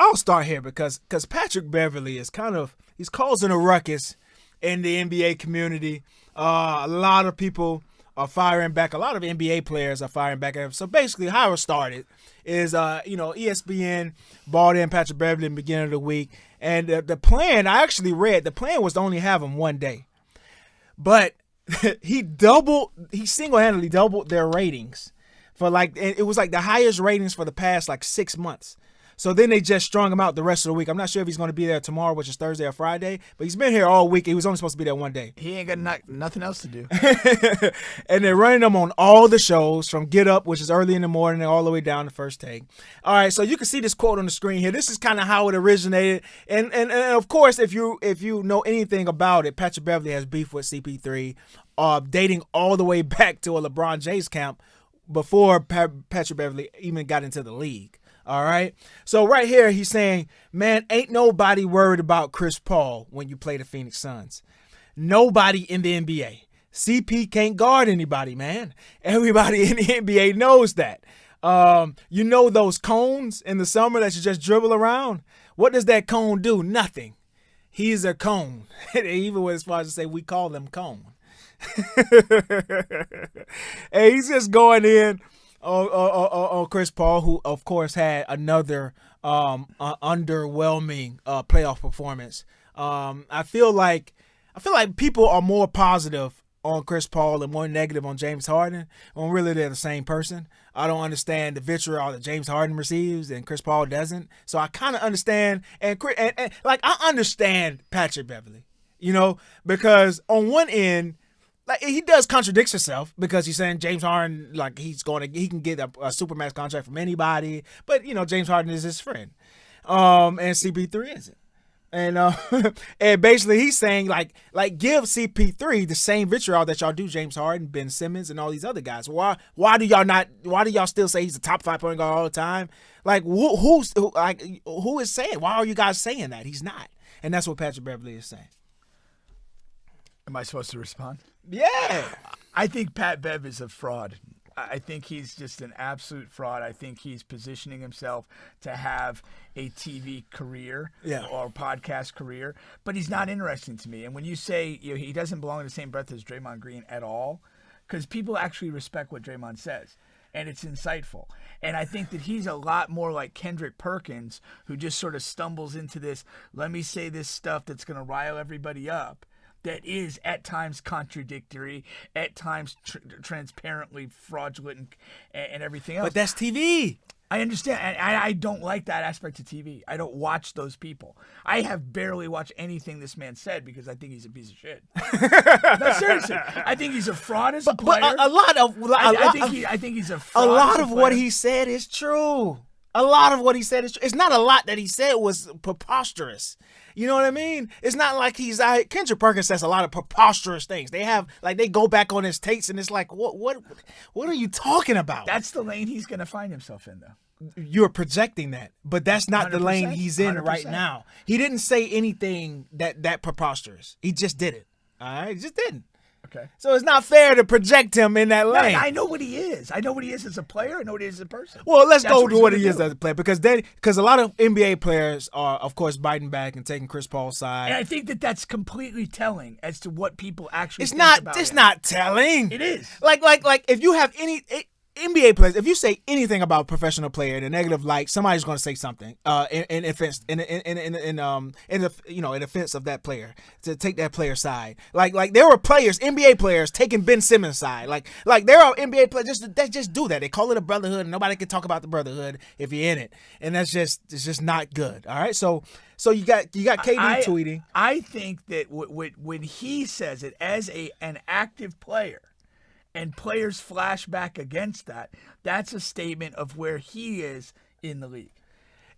I'll start here because Patrick Beverley is he's causing a ruckus in the NBA community. A lot of people are firing back. A lot of NBA players are firing back at him. So basically, how it started is, ESPN bought in Patrick Beverley in the beginning of the week, and the plan I actually read. The plan was to only have him one day, but he single-handedly doubled their ratings for it was like the highest ratings for the past 6 months. So then they just strung him out the rest of the week. I'm not sure if he's going to be there tomorrow, which is Thursday or Friday, but he's been here all week. He was only supposed to be there one day. He ain't got nothing else to do. And they're running him on all the shows from Get Up, which is early in the morning, all the way down to First Take. All right, so you can see this quote on the screen here. This is kind of how it originated. And of course, if you know anything about it, Patrick Beverley has beef with CP3, dating all the way back to a LeBron James camp before Patrick Beverley even got into the league. All right. So right here, he's saying, man, ain't nobody worried about Chris Paul when you play the Phoenix Suns. Nobody in the NBA. CP can't guard anybody, man. Everybody in the NBA knows that. You know those cones in the summer that you just dribble around? What does that cone do? Nothing. He's a cone. Even went as far as to say we call them cone. And he's just going in on Chris Paul, who of course had another underwhelming playoff performance. I feel like people are more positive on Chris Paul and more negative on James Harden when really they're the same person. I don't understand the vitriol that James Harden receives and Chris Paul doesn't. So I kind of understand and I understand Patrick Beverley, because on one end, he does contradict himself because he's saying James Harden, he can get a supermax contract from anybody, but James Harden is his friend, and CP3 isn't, and and basically he's saying give CP3 the same vitriol that y'all do James Harden, Ben Simmons, and all these other guys. Why do y'all still say he's the top 5 point guard all the time? Who is saying? Why are you guys saying that he's not? And that's what Patrick Beverley is saying. Am I supposed to respond? Yeah. I think Pat Bev is a fraud. I think he's just an absolute fraud. I think he's positioning himself to have a TV career or podcast career, but he's not interesting to me. And when you say he doesn't belong in the same breath as Draymond Green at all, because people actually respect what Draymond says, and it's insightful. And I think that he's a lot more like Kendrick Perkins, who just sort of stumbles into this, let me say this stuff that's going to rile everybody up, that is at times contradictory, at times transparently fraudulent, and everything else. But that's TV. I understand. And I don't like that aspect of TV. I don't watch those people. I have barely watched anything this man said because I think he's a piece of shit. No, seriously. I think he's a fraud as a player. But I think he's a fraud. A lot of what he said is true. A lot of what he said is true. It's not a lot that he said was preposterous. You know what I mean? It's not like Kendrick Perkins says a lot of preposterous things. They go back on his tapes and it's like, what are you talking about? That's the lane he's going to find himself in, though. You're projecting that, but that's not the lane he's in 100%. Right now. He didn't say anything that preposterous. He just did it. All right? He just didn't. Okay. So it's not fair to project him in that lane. I know what he is. I know what he is as a player. I know what he is as a person. Well, let's go to what he is as a player, because a lot of NBA players are, of course, biting back and taking Chris Paul's side. And I think that that's completely telling as to what people actually think about It's him. not telling. It is. Like if you have any NBA players, if you say anything about a professional player in a negative light, somebody's going to say something in offense in offense of that player, to take that player's side. Like there were players, NBA players, taking Ben Simmons' side. Like there are NBA players that just do that. They call it a brotherhood, and nobody can talk about the brotherhood if you're in it, and it's just not good. All right, so you got KD tweeting. I think that when he says it as an active player, and players flash back against that, that's a statement of where he is in the league.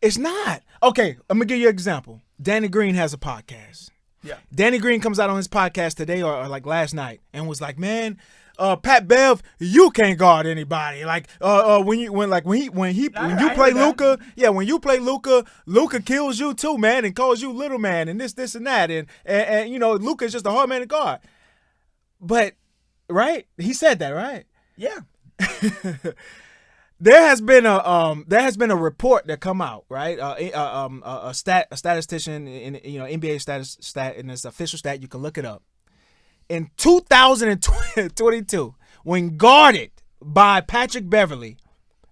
It's not. Okay, I'm going to give you an example. Danny Green has a podcast. Yeah. Danny Green comes out on his podcast today or last night and was like, man, Pat Bev, you can't guard anybody. When you play Luka, when you play Luka, Luka kills you too, man, and calls you little man and this and that. And Luka's just a hard man to guard. But right? He said that, right? Yeah. There has been a report that come out, right? A statistician in NBA stat, and it's official stat. You can look it up. In 2022, when guarded by Patrick Beverley,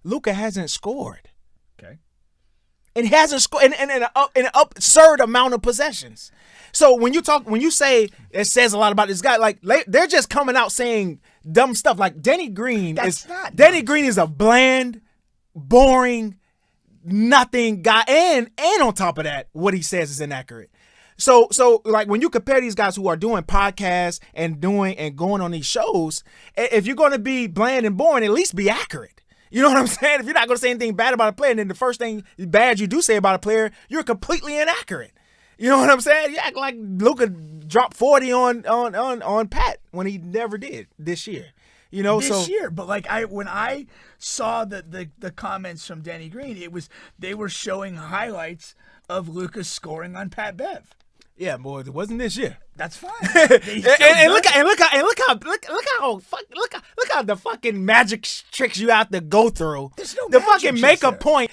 Luka hasn't scored. Okay. And he hasn't scored in an absurd amount of possessions. So when you say it says a lot about this guy, like they're just coming out saying dumb stuff. Like Danny Green is a bland, boring, nothing guy, and on top of that, what he says is inaccurate. So like when you compare these guys who are doing podcasts and going on these shows, if you're going to be bland and boring, at least be accurate. You know what I'm saying? If you're not going to say anything bad about a player, and then the first thing bad you do say about a player, you're completely inaccurate. You know what I'm saying? You act like Luka dropped 40 on Pat when he never did this year. You know, this year, but like when I saw the comments from Danny Green, they were showing highlights of Luka scoring on Pat Bev. Yeah, boy, it wasn't this year. That's fine. and look how the fucking magic tricks you have to go through. There's no the magic fucking make a there. point.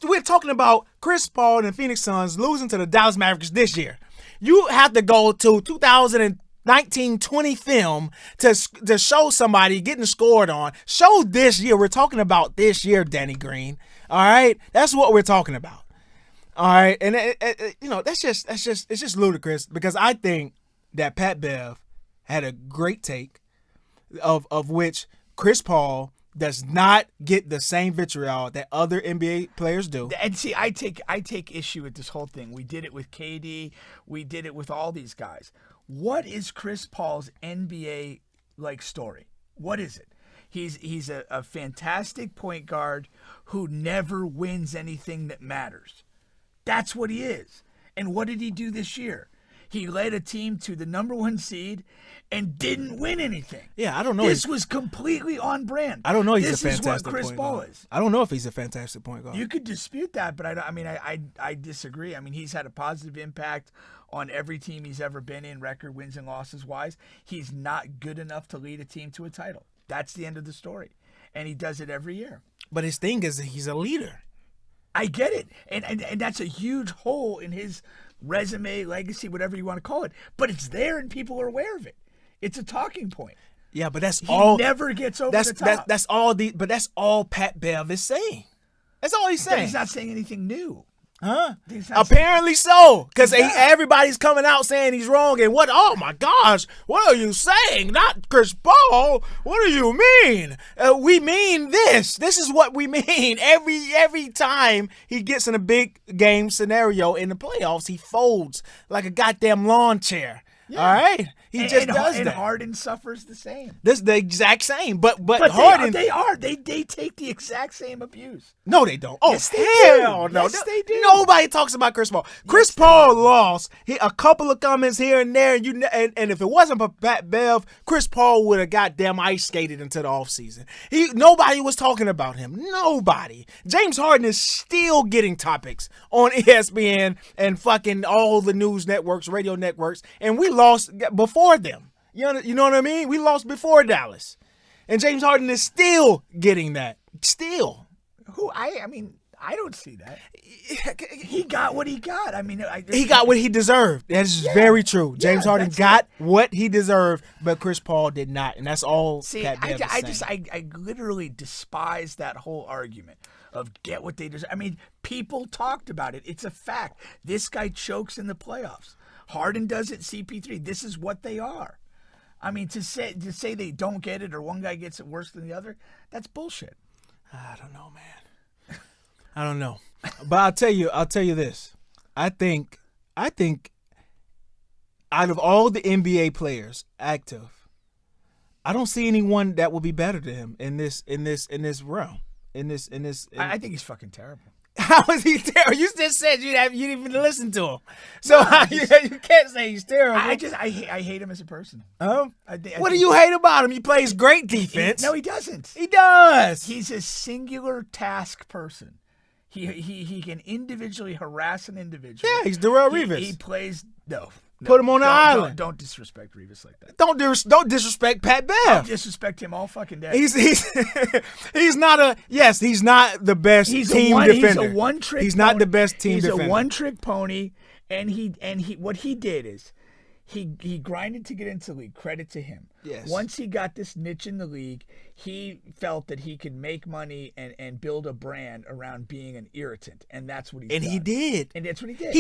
We're talking about Chris Paul and the Phoenix Suns losing to the Dallas Mavericks this year. You have to go to 2019-20 film to show somebody getting scored on. Show this year. We're talking about this year, Danny Green. All right, that's what we're talking about. All right, and it's just ludicrous because I think that Pat Bev had a great take of which Chris Paul does not get the same vitriol that other NBA players do. And see, I take issue with this whole thing. We did it with KD. We did it with all these guys. What is Chris Paul's NBA like story? What is it? He's a fantastic point guard who never wins anything that matters. That's what he is. And what did he do this year? He led a team to the number 1 seed and didn't win anything. Yeah, I don't know. This was completely on brand. I don't know. This is what Chris Paul is. I don't know if he's a fantastic point guard. You could dispute that, but I disagree. I mean, he's had a positive impact on every team he's ever been in, record wins and losses wise. He's not good enough to lead a team to a title. That's the end of the story. And he does it every year. But his thing is he's a leader. I get it. And that's a huge hole in his resume, legacy, whatever you want to call it. But it's there and people are aware of it. It's a talking point. Yeah, but he never gets over the top. But that's all Pat Bev is saying. That's all he's saying. But he's not saying anything new. Huh? Apparently so, because everybody's coming out saying he's wrong. And oh my gosh, what are you saying? Not Chris Paul. What do you mean? We mean this. This is what we mean. Every time he gets in a big game scenario in the playoffs, he folds like a goddamn lawn chair. Yeah. All right, he just does that. And Harden suffers the same. This is the exact same, but Harden they take the exact same abuse. No, they don't. Oh, yes, hell do. no! Yes, they do. Nobody talks about Chris Paul. Chris Paul lost a couple of comments here and there, and if it wasn't for Pat Bev, Chris Paul would have goddamn ice skated into the offseason. Nobody was talking about him. Nobody. James Harden is still getting topics on ESPN and fucking all the news networks, radio networks, and we lost before them. You know what I mean? We lost before Dallas. And James Harden is still getting that. Still. I don't see that. He got what he got. He got what he deserved. That is very true. James Harden got what he deserved, but Chris Paul did not. And that's all. See, I literally despise that whole argument of get what they deserve. People talked about it. It's a fact. This guy chokes in the playoffs. Harden does it, CP3. This is what they are. To say they don't get it or one guy gets it worse than the other, that's bullshit. I don't know, man. I don't know. But I'll tell you this. I think out of all the NBA players active, I don't see anyone that will be better than him in this realm. I think he's fucking terrible. How is he terrible? You just said you didn't even listen to him, so you can't say he's terrible. I hate him as a person. What do you hate about him? He plays great defense. No, he doesn't. He does. He's a singular task person. He can individually harass an individual. Yeah, he's Darrell Reeves. He plays Put him on the island. Don't disrespect Revis like that. Don't disrespect Pat Bev. I'll disrespect him all fucking day. He's not the best team defender. He's a one-trick. He's not the best team defender. He's a one-trick pony, and he what he did is he grinded to get into the league. Credit to him. Yes. Once he got this niche in the league, he felt that he could make money and build a brand around being an irritant, and that's what he did. And he did. And that's what he did.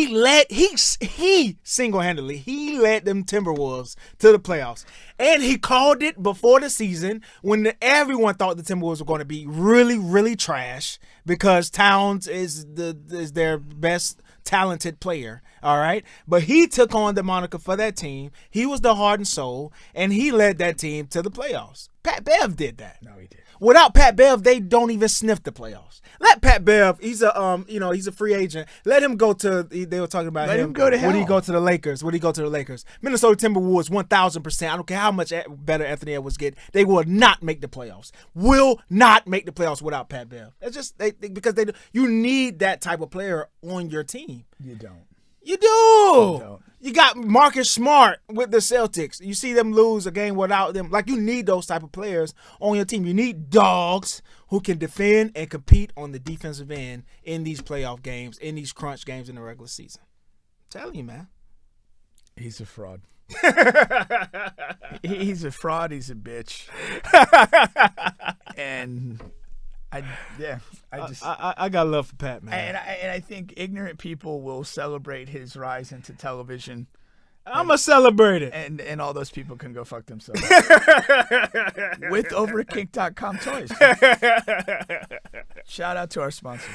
He single-handedly led them Timberwolves to the playoffs, and he called it before the season when everyone thought the Timberwolves were going to be really, really trash because Towns is their best talented player, all right? But he took on the moniker for that team. He was the heart and soul, and he led that team to the playoffs. Pat Bev did that. No, he did. Without Pat Bev, they don't even sniff the playoffs. Let Pat Bev, he's a free agent. Let him go to, they were talking about Let him go to hell. Would he go to the Lakers? Minnesota Timberwolves, 1,000%. I don't care how much better Anthony Edwards get. They will not make the playoffs. Will not make the playoffs without Pat Bev. That's just, because you need that type of player on your team. You don't. You do. You got Marcus Smart with the Celtics. You see them lose a game without them. Like, you need those type of players on your team. You need dogs who can defend and compete on the defensive end in these playoff games, in these crunch games in the regular season. I'm telling you, man. He's a fraud. He's a fraud. He's a bitch. And I got love for Pat, man. And I think ignorant people will celebrate his rise into television. I'm going to celebrate it. And all those people can go fuck themselves. With overkink.com toys. Shout out to our sponsor.